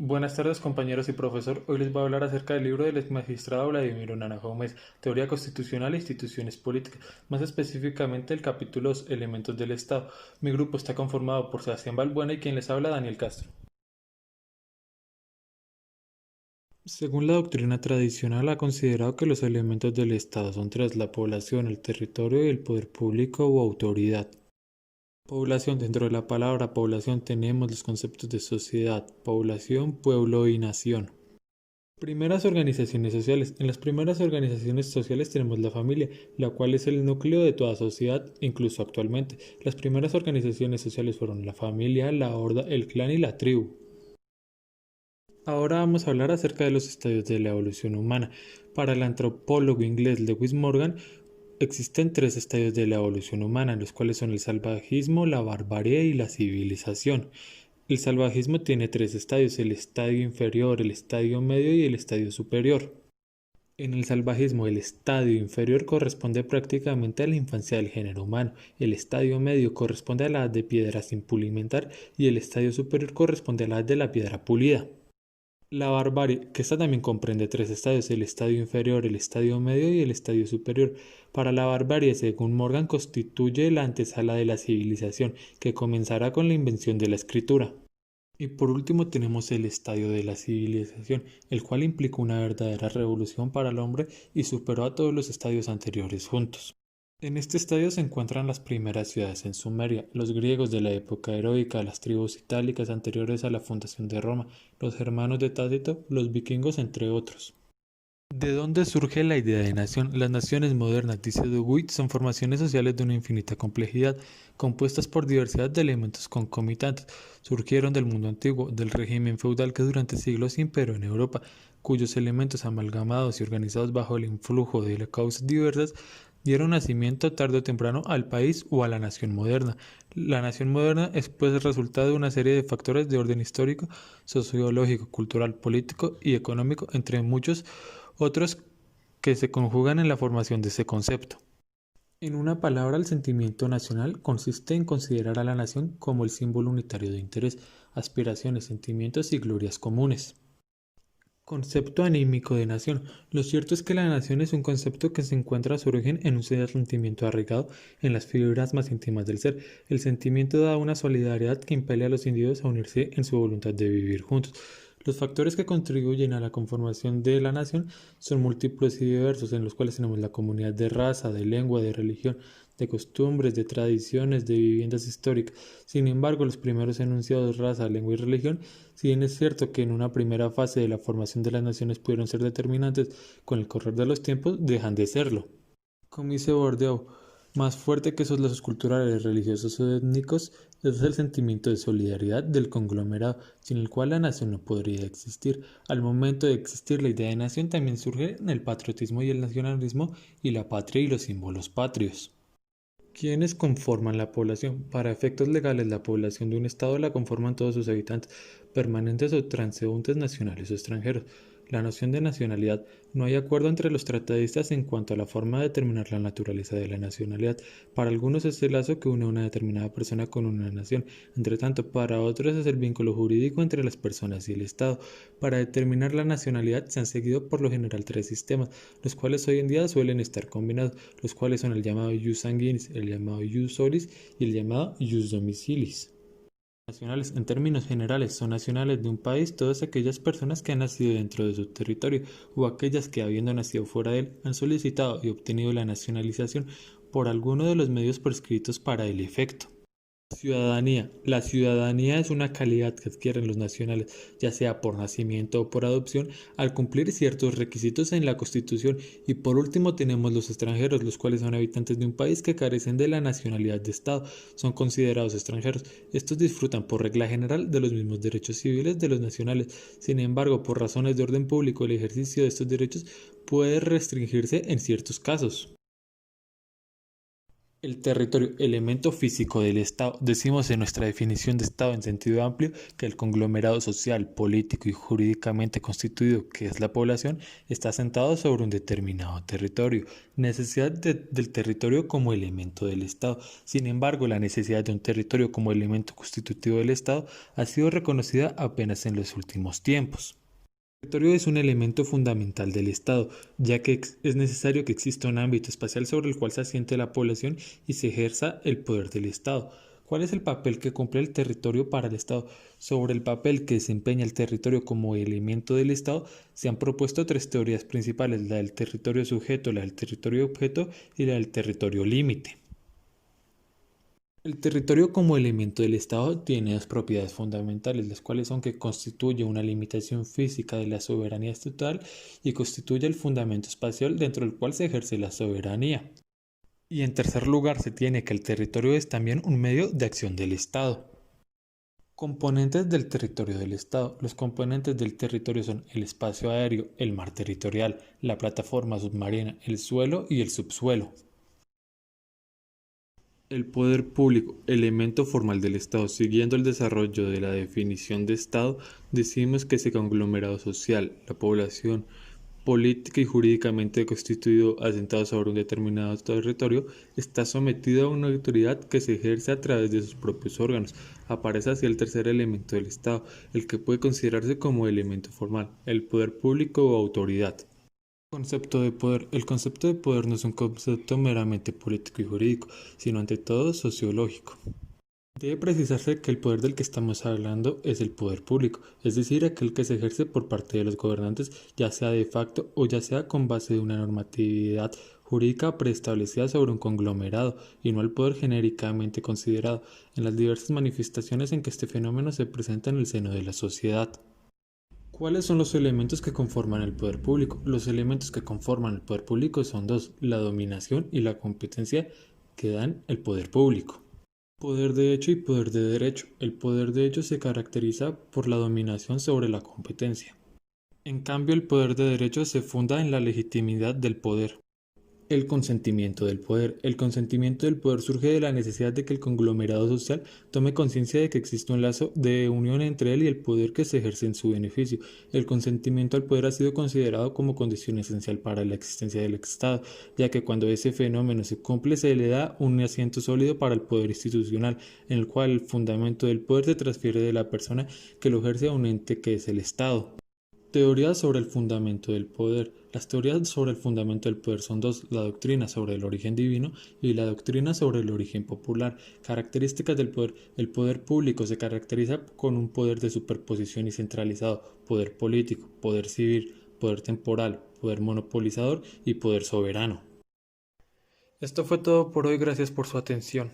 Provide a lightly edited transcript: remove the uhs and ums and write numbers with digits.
Buenas tardes compañeros y profesor. Hoy les voy a hablar acerca del libro del ex magistrado Vladimiro Naranjo Gómez, Teoría Constitucional e Instituciones Políticas, más específicamente el capítulo 2, Elementos del Estado. Mi grupo está conformado por Sebastián Balbuena y quien les habla Daniel Castro. Según la doctrina tradicional, ha considerado que los elementos del Estado son tres: la población, el territorio y el poder público o autoridad. Población. Dentro de la palabra población tenemos los conceptos de sociedad, población, pueblo y nación. Primeras organizaciones sociales. En las primeras organizaciones sociales tenemos la familia, la cual es el núcleo de toda sociedad, incluso actualmente. Las primeras organizaciones sociales fueron la familia, la horda, el clan y la tribu. Ahora vamos a hablar acerca de los estadios de la evolución humana. Para el antropólogo inglés Lewis Morgan, existen tres estadios de la evolución humana, los cuales son el salvajismo, la barbarie y la civilización. El salvajismo tiene tres estadios: el estadio inferior, el estadio medio y el estadio superior. En el salvajismo, el estadio inferior corresponde prácticamente a la infancia del género humano, el estadio medio corresponde a la edad de piedra sin pulimentar y el estadio superior corresponde a la edad de la piedra pulida. La barbarie, que esta también comprende tres estadios: el estadio inferior, el estadio medio y el estadio superior. Para la barbarie, según Morgan, constituye la antesala de la civilización, que comenzará con la invención de la escritura. Y por último tenemos el estadio de la civilización, el cual implicó una verdadera revolución para el hombre y superó a todos los estadios anteriores juntos. En este estadio se encuentran las primeras ciudades en Sumeria, los griegos de la época heroica, las tribus itálicas anteriores a la fundación de Roma, los germanos de Tácito, los vikingos, entre otros. ¿De dónde surge la idea de nación? Las naciones modernas, dice Dewey, son formaciones sociales de una infinita complejidad, compuestas por diversidad de elementos concomitantes. Surgieron del mundo antiguo, del régimen feudal que durante siglos imperó en Europa, cuyos elementos amalgamados y organizados bajo el influjo de causas diversas dieron nacimiento tarde o temprano al país o a la nación moderna. La nación moderna es pues el resultado de una serie de factores de orden histórico, sociológico, cultural, político y económico, entre muchos otros que se conjugan en la formación de ese concepto. En una palabra, el sentimiento nacional consiste en considerar a la nación como el símbolo unitario de interés, aspiraciones, sentimientos y glorias comunes. Concepto anímico de nación. Lo cierto es que la nación es un concepto que se encuentra a su origen en un sentimiento arraigado en las fibras más íntimas del ser. El sentimiento da una solidaridad que impele a los individuos a unirse en su voluntad de vivir juntos. Los factores que contribuyen a la conformación de la nación son múltiples y diversos, en los cuales tenemos la comunidad de raza, de lengua, de religión, de costumbres, de tradiciones, de viviendas históricas. Sin embargo, los primeros enunciados, raza, lengua y religión, si bien es cierto que en una primera fase de la formación de las naciones pudieron ser determinantes, con el correr de los tiempos dejan de serlo. Como dice Bourdieu, más fuerte que esos lazos culturales, religiosos o étnicos es el sentimiento de solidaridad del conglomerado, sin el cual la nación no podría existir. Al momento de existir la idea de nación también surge en el patriotismo y el nacionalismo y la patria y los símbolos patrios. ¿Quiénes conforman la población? Para efectos legales, la población de un estado la conforman todos sus habitantes, permanentes o transeúntes, nacionales o extranjeros. La noción de nacionalidad. No hay acuerdo entre los tratadistas en cuanto a la forma de determinar la naturaleza de la nacionalidad. Para algunos es el lazo que une a una determinada persona con una nación. Entre tanto, para otros es el vínculo jurídico entre las personas y el Estado. Para determinar la nacionalidad se han seguido por lo general tres sistemas, los cuales hoy en día suelen estar combinados, los cuales son el llamado ius sanguinis, el llamado ius solis y el llamado ius domicilis. Nacionales, en términos generales, son nacionales de un país todas aquellas personas que han nacido dentro de su territorio o aquellas que, habiendo nacido fuera de él, han solicitado y obtenido la nacionalización por alguno de los medios prescritos para el efecto. Ciudadanía. La ciudadanía es una calidad que adquieren los nacionales, ya sea por nacimiento o por adopción, al cumplir ciertos requisitos en la Constitución. Y por último tenemos los extranjeros, los cuales son habitantes de un país que carecen de la nacionalidad de Estado, son considerados extranjeros. Estos disfrutan por regla general de los mismos derechos civiles de los nacionales. Sin embargo, por razones de orden público, el ejercicio de estos derechos puede restringirse en ciertos casos. El territorio, elemento físico del Estado. Decimos en nuestra definición de Estado en sentido amplio que el conglomerado social, político y jurídicamente constituido, que es la población, está asentado sobre un determinado territorio. Necesidad del territorio como elemento del Estado. Sin embargo, la necesidad de un territorio como elemento constitutivo del Estado ha sido reconocida apenas en los últimos tiempos. El territorio es un elemento fundamental del Estado, ya que es necesario que exista un ámbito espacial sobre el cual se asiente la población y se ejerza el poder del Estado. ¿Cuál es el papel que cumple el territorio para el Estado? Sobre el papel que desempeña el territorio como elemento del Estado, se han propuesto tres teorías principales: la del territorio sujeto, la del territorio objeto y la del territorio límite. El territorio como elemento del Estado tiene dos propiedades fundamentales, las cuales son que constituye una limitación física de la soberanía estatal y constituye el fundamento espacial dentro del cual se ejerce la soberanía. Y en tercer lugar, se tiene que el territorio es también un medio de acción del Estado. Componentes del territorio del Estado. Los componentes del territorio son el espacio aéreo, el mar territorial, la plataforma submarina, el suelo y el subsuelo. El poder público, elemento formal del Estado. Siguiendo el desarrollo de la definición de Estado, decimos que ese conglomerado social, la población, política y jurídicamente constituido, asentado sobre un determinado territorio, está sometido a una autoridad que se ejerce a través de sus propios órganos. Aparece así el tercer elemento del Estado, el que puede considerarse como elemento formal, el poder público o autoridad. Concepto de poder. El concepto de poder no es un concepto meramente político y jurídico, sino ante todo sociológico. Debe precisarse que el poder del que estamos hablando es el poder público, es decir, aquel que se ejerce por parte de los gobernantes, ya sea de facto o ya sea con base de una normatividad jurídica preestablecida sobre un conglomerado, y no el poder genéricamente considerado, en las diversas manifestaciones en que este fenómeno se presenta en el seno de la sociedad. ¿Cuáles son los elementos que conforman el poder público? Los elementos que conforman el poder público son dos: la dominación y la competencia que dan el poder público. Poder de hecho y poder de derecho. El poder de hecho se caracteriza por la dominación sobre la competencia. En cambio, el poder de derecho se funda en la legitimidad del poder. El consentimiento del poder. El consentimiento del poder surge de la necesidad de que el conglomerado social tome conciencia de que existe un lazo de unión entre él y el poder que se ejerce en su beneficio. El consentimiento al poder ha sido considerado como condición esencial para la existencia del Estado, ya que cuando ese fenómeno se cumple se le da un asiento sólido para el poder institucional, en el cual el fundamento del poder se transfiere de la persona que lo ejerce a un ente que es el Estado. Teorías sobre el fundamento del poder. Las teorías sobre el fundamento del poder son dos: la doctrina sobre el origen divino y la doctrina sobre el origen popular. Características del poder. El poder público se caracteriza con un poder de superposición y centralizado: poder político, poder civil, poder temporal, poder monopolizador y poder soberano. Esto fue todo por hoy, gracias por su atención.